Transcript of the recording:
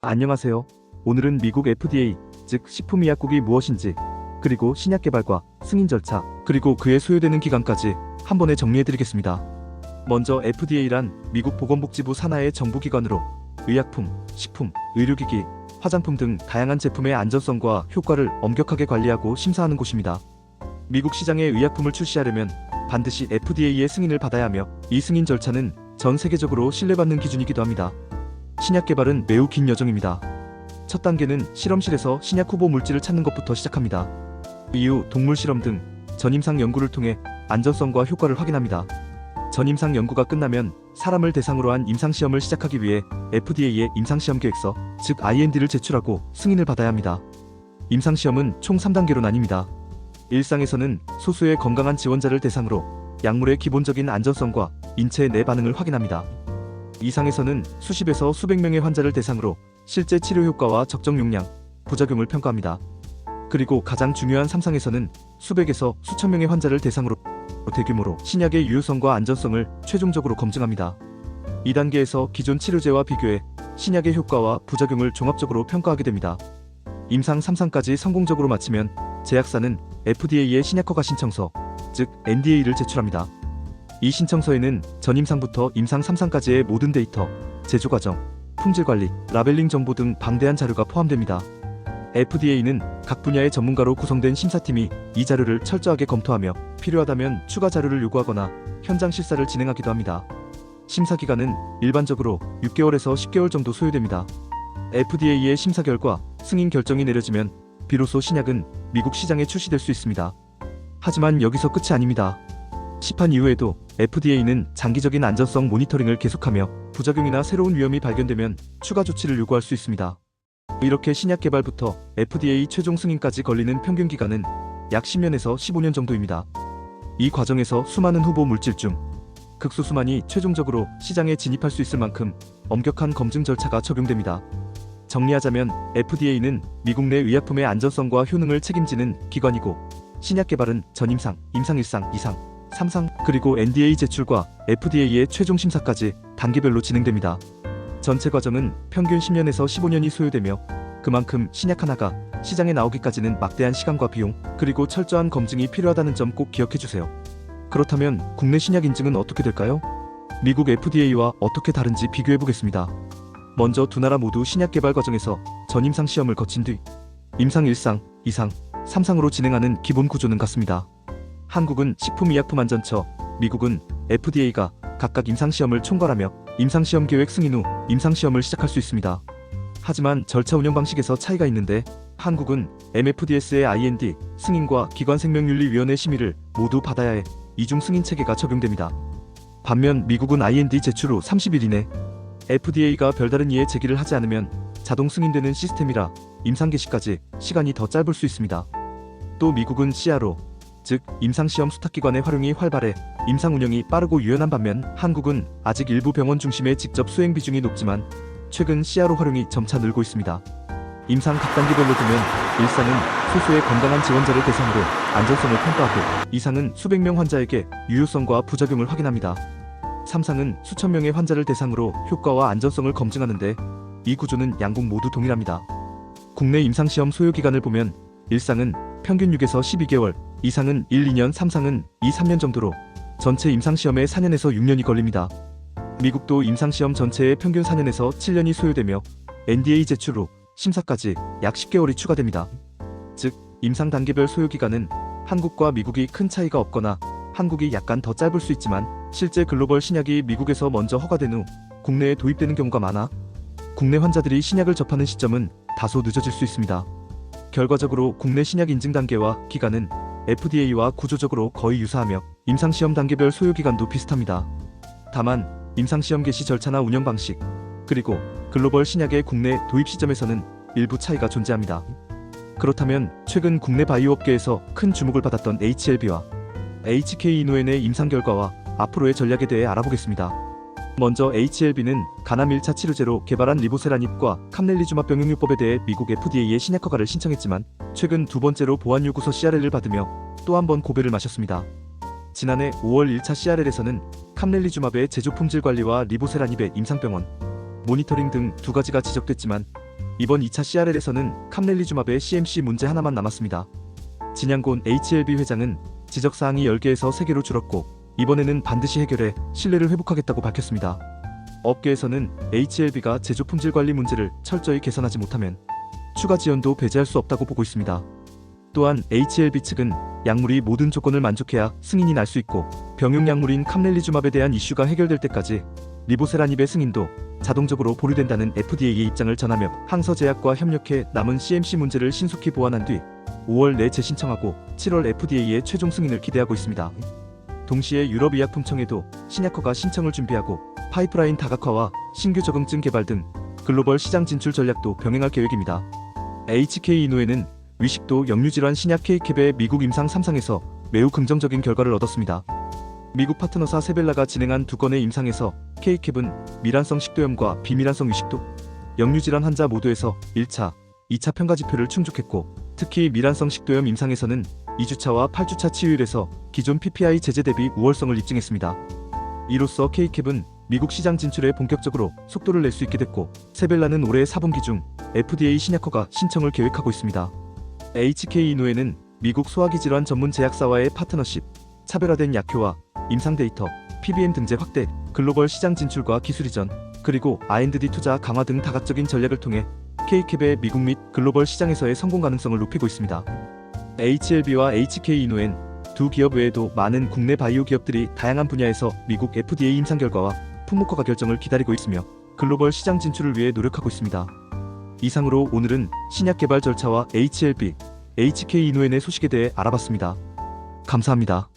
안녕하세요. 오늘은 미국 FDA, 즉 식품의약국이 무엇인지, 그리고 신약 개발과 승인 절차, 그리고 그에 소요되는 기간까지 한 번에 정리해드리겠습니다. 먼저 FDA란 미국 보건복지부 산하의 정부기관으로 의약품, 식품, 의료기기, 화장품 등 다양한 제품의 안전성과 효과를 엄격하게 관리하고 심사하는 곳입니다. 미국 시장에 의약품을 출시하려면 반드시 FDA의 승인을 받아야 하며, 이 승인 절차는 전 세계적으로 신뢰받는 기준이기도 합니다. 신약 개발은 매우 긴 여정입니다. 첫 단계는 실험실에서 신약 후보 물질을 찾는 것부터 시작합니다. 이후 동물 실험 등 전임상 연구를 통해 안전성과 효과를 확인합니다. 전임상 연구가 끝나면 사람을 대상으로 한 임상시험을 시작하기 위해 FDA의 임상시험 계획서, 즉 IND를 제출하고 승인을 받아야 합니다. 임상시험은 총 3단계로 나뉩니다. 1상에서는 소수의 건강한 지원자를 대상으로 약물의 기본적인 안전성과 인체 내 반응을 확인합니다. 2상에서는 수십에서 수백 명의 환자를 대상으로 실제 치료 효과와 적정 용량, 부작용을 평가합니다. 그리고 가장 중요한 3상에서는 수백에서 수천 명의 환자를 대상으로 대규모로 신약의 유효성과 안전성을 최종적으로 검증합니다. 2단계에서 기존 치료제와 비교해 신약의 효과와 부작용을 종합적으로 평가하게 됩니다. 임상 3상까지 성공적으로 마치면 제약사는 FDA의 신약 허가 신청서, 즉 NDA를 제출합니다. 이 신청서에는 전임상부터 임상 3상까지의 모든 데이터, 제조 과정, 품질 관리, 라벨링 정보 등 방대한 자료가 포함됩니다. FDA는 각 분야의 전문가로 구성된 심사팀이 이 자료를 철저하게 검토하며 필요하다면 추가 자료를 요구하거나 현장 실사를 진행하기도 합니다. 심사 기간은 일반적으로 6개월에서 10개월 정도 소요됩니다. FDA의 심사 결과 승인 결정이 내려지면 비로소 신약은 미국 시장에 출시될 수 있습니다. 하지만 여기서 끝이 아닙니다. 시판 이후에도 FDA는 장기적인 안전성 모니터링을 계속하며 부작용이나 새로운 위험이 발견되면 추가 조치를 요구할 수 있습니다. 이렇게 신약 개발부터 FDA 최종 승인까지 걸리는 평균 기간은 약 10년에서 15년 정도입니다. 이 과정에서 수많은 후보 물질 중 극소수만이 최종적으로 시장에 진입할 수 있을 만큼 엄격한 검증 절차가 적용됩니다. 정리하자면 FDA는 미국 내 의약품의 안전성과 효능을 책임지는 기관이고, 신약 개발은 전임상, 임상 1상, 2상, 3상, 그리고 NDA 제출과 FDA의 최종 심사까지 단계별로 진행됩니다. 전체 과정은 평균 10년에서 15년이 소요되며, 그만큼 신약 하나가 시장에 나오기까지는 막대한 시간과 비용, 그리고 철저한 검증이 필요하다는 점 꼭 기억해주세요. 그렇다면 국내 신약 인증은 어떻게 될까요? 미국 FDA와 어떻게 다른지 비교해보겠습니다. 먼저 두 나라 모두 신약 개발 과정에서 전임상 시험을 거친 뒤 임상 1상, 2상, 3상으로 진행하는 기본 구조는 같습니다. 한국은 식품의약품안전처, 미국은 FDA가 각각 임상시험을 총괄하며 임상시험 계획 승인 후 임상시험을 시작할 수 있습니다. 하지만 절차 운영 방식에서 차이가 있는데, 한국은 MFDS의 IND 승인과 기관생명윤리위원회 심의를 모두 받아야 해 이중 승인 체계가 적용됩니다. 반면 미국은 IND 제출 후 30일 이내 FDA가 별다른 이의 제기를 하지 않으면 자동 승인되는 시스템이라 임상 개시까지 시간이 더 짧을 수 있습니다. 또 미국은 CRO, 즉 임상시험 수탁기관의 활용이 활발해 임상 운영이 빠르고 유연한 반면, 한국은 아직 일부 병원 중심의 직접 수행 비중이 높지만 최근 CRO 활용이 점차 늘고 있습니다. 임상 각 단계별로 보면 1상은 소수의 건강한 지원자를 대상으로 안전성을 평가하고, 2상은 수백 명 환자에게 유효성과 부작용을 확인합니다. 3상은 수천 명의 환자를 대상으로 효과와 안전성을 검증하는데, 이 구조는 양국 모두 동일합니다. 국내 임상시험 소요기간을 보면 1상은 평균 6에서 12개월, 2상은 1, 2년, 3상은 2, 3년 정도로 전체 임상시험에 4년에서 6년이 걸립니다. 미국도 임상시험 전체의 평균 4년에서 7년이 소요되며 NDA 제출 후 심사까지 약 10개월이 추가됩니다. 즉, 임상 단계별 소요기간은 한국과 미국이 큰 차이가 없거나 한국이 약간 더 짧을 수 있지만, 실제 글로벌 신약이 미국에서 먼저 허가된 후 국내에 도입되는 경우가 많아 국내 환자들이 신약을 접하는 시점은 다소 늦어질 수 있습니다. 결과적으로 국내 신약 인증 단계와 기간은 FDA와 구조적으로 거의 유사하며 임상시험 단계별 소요기간도 비슷합니다. 다만 임상시험 개시 절차나 운영 방식, 그리고 글로벌 신약의 국내 도입 시점에서는 일부 차이가 존재합니다. 그렇다면 최근 국내 바이오 업계에서 큰 주목을 받았던 HLB와 HK-INON의 임상 결과와 앞으로의 전략에 대해 알아보겠습니다. 먼저 HLB는 간암 1차 치료제로 개발한 리보세라닙과 캄렐리주맙 병용요법에 대해 미국 FDA의 신약 허가를 신청했지만, 최근 두 번째로 보안 요구서 CRL을 받으며 또 한 번 고배를 마셨습니다. 지난해 5월 1차 CRL에서는 캄렐리주맙의 제조 품질 관리와 리보세라닙의 임상병원 모니터링 등 두 가지가 지적됐지만, 이번 2차 CRL에서는 캄렐리주맙의 CMC 문제 하나만 남았습니다. 진양곤 HLB 회장은 지적사항이 10개에서 3개로 줄었고 이번에는 반드시 해결해 신뢰를 회복하겠다고 밝혔습니다. 업계에서는 HLB가 제조 품질 관리 문제를 철저히 개선하지 못하면 추가 지원도 배제할 수 없다고 보고 있습니다. 또한 HLB 측은 약물이 모든 조건을 만족해야 승인이 날 수 있고 병용 약물인 캄렐리주맙에 대한 이슈가 해결될 때까지 리보세라닙의 승인도 자동적으로 보류된다는 FDA의 입장을 전하며 항서제약과 협력해 남은 CMC 문제를 신속히 보완한 뒤 5월 내 재신청하고 7월 FDA의 최종 승인을 기대하고 있습니다. 동시에 유럽의약품청에도 신약허가 신청을 준비하고 파이프라인 다각화와 신규 적응증 개발 등 글로벌 시장 진출 전략도 병행할 계획입니다. HK 이노에는 위식도 역류질환 신약 K캡의 미국 임상 3상에서 매우 긍정적인 결과를 얻었습니다. 미국 파트너사 세벨라가 진행한 2건의 임상에서 K캡은 미란성 식도염과 비미란성 위식도, 역류질환 환자 모두에서 1차, 2차 평가지표를 충족했고 특히 미란성 식도염 임상에서는 2주차와 8주차 치유율에서 기존 PPI 제제 대비 우월성을 입증했습니다. 이로써 K캡은 미국 시장 진출에 본격적으로 속도를 낼 수 있게 됐고 세벨라는 올해 4분기 중 FDA 신약허가 신청을 계획하고 있습니다. HK 이노에는 미국 소화기 질환 전문 제약사와의 파트너십, 차별화된 약효와 임상 데이터, PBM 등재 확대, 글로벌 시장 진출과 기술 이전, 그리고 R&D 투자 강화 등 다각적인 전략을 통해 K캡의 미국 및 글로벌 시장에서의 성공 가능성을 높이고 있습니다. HLB와 HK 이노엔 두 기업 외에도 많은 국내 바이오 기업들이 다양한 분야에서 미국 FDA 임상 결과와 품목허가 결정을 기다리고 있으며 글로벌 시장 진출을 위해 노력하고 있습니다. 이상으로 오늘은 신약 개발 절차와 HLB, HK 이노엔의 소식에 대해 알아봤습니다. 감사합니다.